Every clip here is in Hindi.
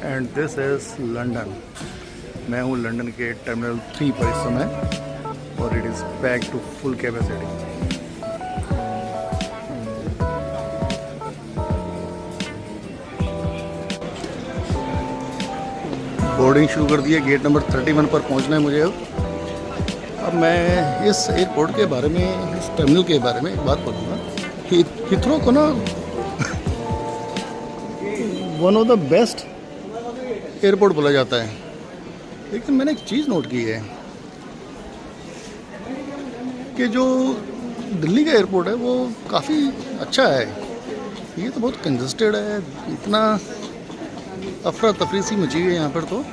And this is London. मैं हूँ लंदन के टर्मिनल 3 पर इस समय और it is pack to full capacity. Boarding शुरू कर दी है। गेट नंबर 31 पर पहुँचना है मुझे। अब मैं इस एयरपोर्ट के बारे में, इस टर्मिनल के बारे में एक बात बोलूँगा कि हिथरो को ना one of the best airport बोला जाता है। लेकिन मैंने एक चीज़ नोट की है कि जो दिल्ली का एयरपोर्ट है वो काफ़ी अच्छा है। ये तो बहुत कंजस्टेड है, इतना अफरा तफरी सी मची हुई है यहाँ पर। तो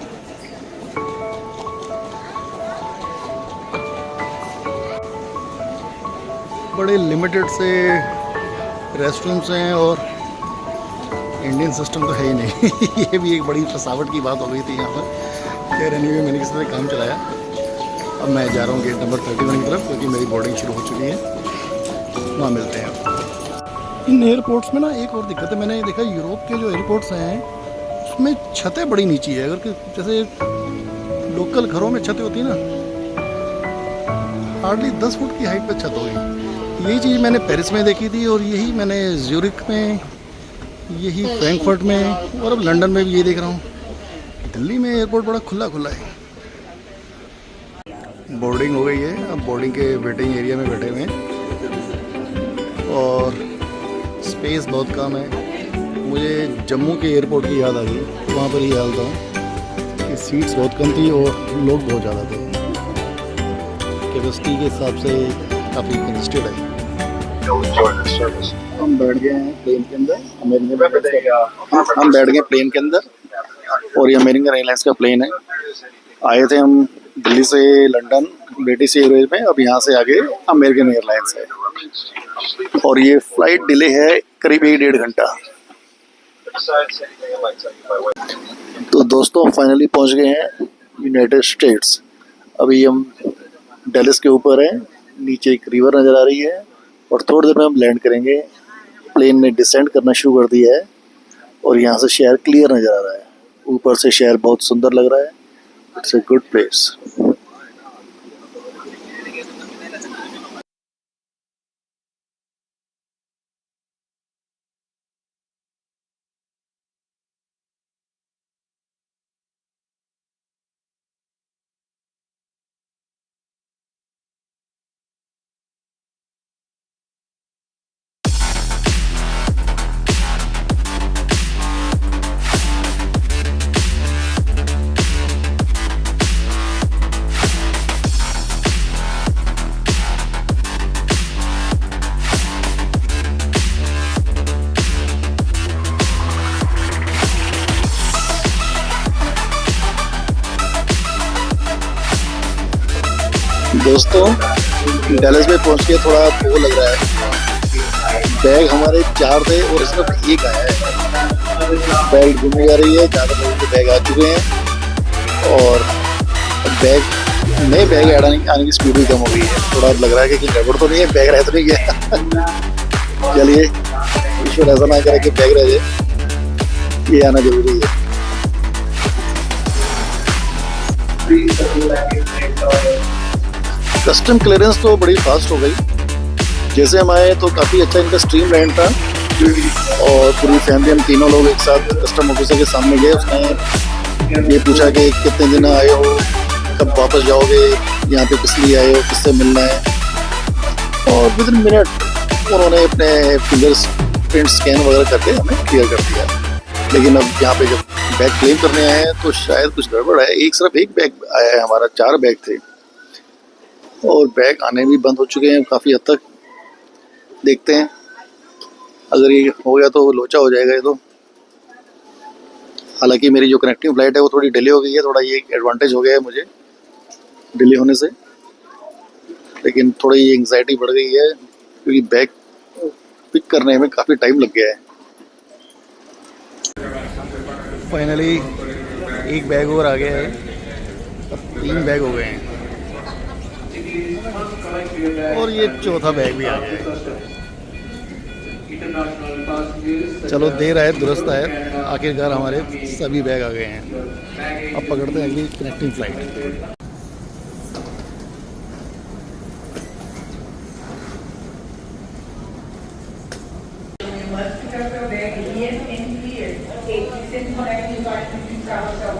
बड़े लिमिटेड से रेस्टरूम्स हैं और इंडियन सिस्टम तो है ही नहीं। ये भी एक बड़ी फसावट की बात हो गई थी यहाँ पर। खैर एनीवे मैंने किसी तरह काम चलाया। अब मैं जा रहा हूँ गेट नंबर 31 की तरफ, क्योंकि मेरी बोर्डिंग शुरू हो चुकी है। वहाँ मिलते हैं। इन एयरपोर्ट्स में ना एक और दिक्कत है, मैंने देखा यूरोप के जो एयरपोर्ट्स हैं उसमें छतें बड़ी नीची है। अगर जैसे लोकल घरों में छतें होती है ना, हार्डली 10 फुट की हाइट पर छत होगी। यही चीज़ मैंने पेरिस में देखी थी और यही मैंने ज्यूरिख में, यही फ्रैंकफर्ट में और अब लंदन में भी ये देख रहा हूँ। दिल्ली में एयरपोर्ट बड़ा खुला खुला है। बोर्डिंग हो गई है। अब बोर्डिंग के वेटिंग एरिया में बैठे हुए हैं और स्पेस बहुत कम है। मुझे जम्मू के एयरपोर्ट की याद आ गई। वहाँ पर ही हाल था कि सीट्स बहुत कम थी और लोग बहुत ज़्यादा थे। कैपेसिटी के हिसाब से काफ़ी कंजस्टेड है। हम बैठ गए हैं प्लेन के अंदर। हम बैठ गए प्लेन के अंदर और ये अमेरिकन एयरलाइंस का प्लेन है। आए थे हम दिल्ली से लंदन ब्रिटिश एयरवेज में। अब यहाँ से आगे अमेरिकन एयरलाइंस है और ये फ्लाइट डिले है करीब 1-1.5 घंटा। तो दोस्तों फाइनली पहुँच गए हैं यूनाइटेड स्टेट्स। अभी हम डैलस के ऊपर हैं, नीचे एक रिवर नज़र आ रही है और थोड़ी देर में हम लैंड करेंगे। प्लेन ने डिसेंड करना शुरू कर दिया है और यहाँ से शहर क्लियर नज़र आ रहा है। ऊपर से शहर बहुत सुंदर लग रहा है। It's a good place. दोस्तों डैलस में पहुंच के थोड़ा वो लग रहा है। बैग हमारे 4 थे और सिर्फ एक आया है। बैग घूमी जा रही है, ज़्यादा लोगों के बैग आ चुके हैं और बैग नए बैग आने की स्पीड भी कम हो गई है। थोड़ा लग रहा है कि गड़बड़ तो नहीं है, बैग रह तो नहीं गया। चलिए ईश्वर ऐसा ना करे कि बैग रह जाए, ये आना जरूरी है। कस्टम क्लियरेंस तो बड़ी फास्ट हो गई। जैसे हम आए तो काफ़ी अच्छा इनका स्ट्रीम लाइन था और पूरी फैमिली हम तीनों लोग एक साथ कस्टम ऑफिसर के सामने गए। उसने ये पूछा कि कितने दिन आए हो, कब वापस जाओगे, यहाँ पे किस लिए आए हो, किससे मिलना है। और विद इन मिनट उन्होंने अपने फिंगर प्रिंट स्कैन वगैरह करके हमें क्लियर कर दिया। लेकिन अब यहाँ पे जब बैग क्लेम करने आए हैं तो शायद कुछ गड़बड़ है। सिर्फ एक बैग आया है, हमारा 4 बैग थे और बैग आने भी बंद हो चुके हैं काफ़ी हद तक। देखते हैं अगर ये हो गया तो लोचा हो जाएगा ये तो। हालांकि मेरी जो कनेक्टिंग फ़्लाइट है वो थोड़ी डिले हो गई है। थोड़ा ये एडवांटेज हो गया है मुझे डिले होने से, लेकिन थोड़ी ये एंग्जाइटी बढ़ गई है क्योंकि बैग पिक करने में काफ़ी टाइम लग गया है। फाइनली एक बैग और आ गया है। अब 3 बैग हो गए हैं और ये चौथा बैग भी आ गया है। चलो देर आए दुरुस्त आए, आखिरकार हमारे सभी बैग आ गए हैं। अब पकड़ते हैं अगली connecting flight. Must pick up your bag, yes, and clear. Okay, you send connecting card to travel.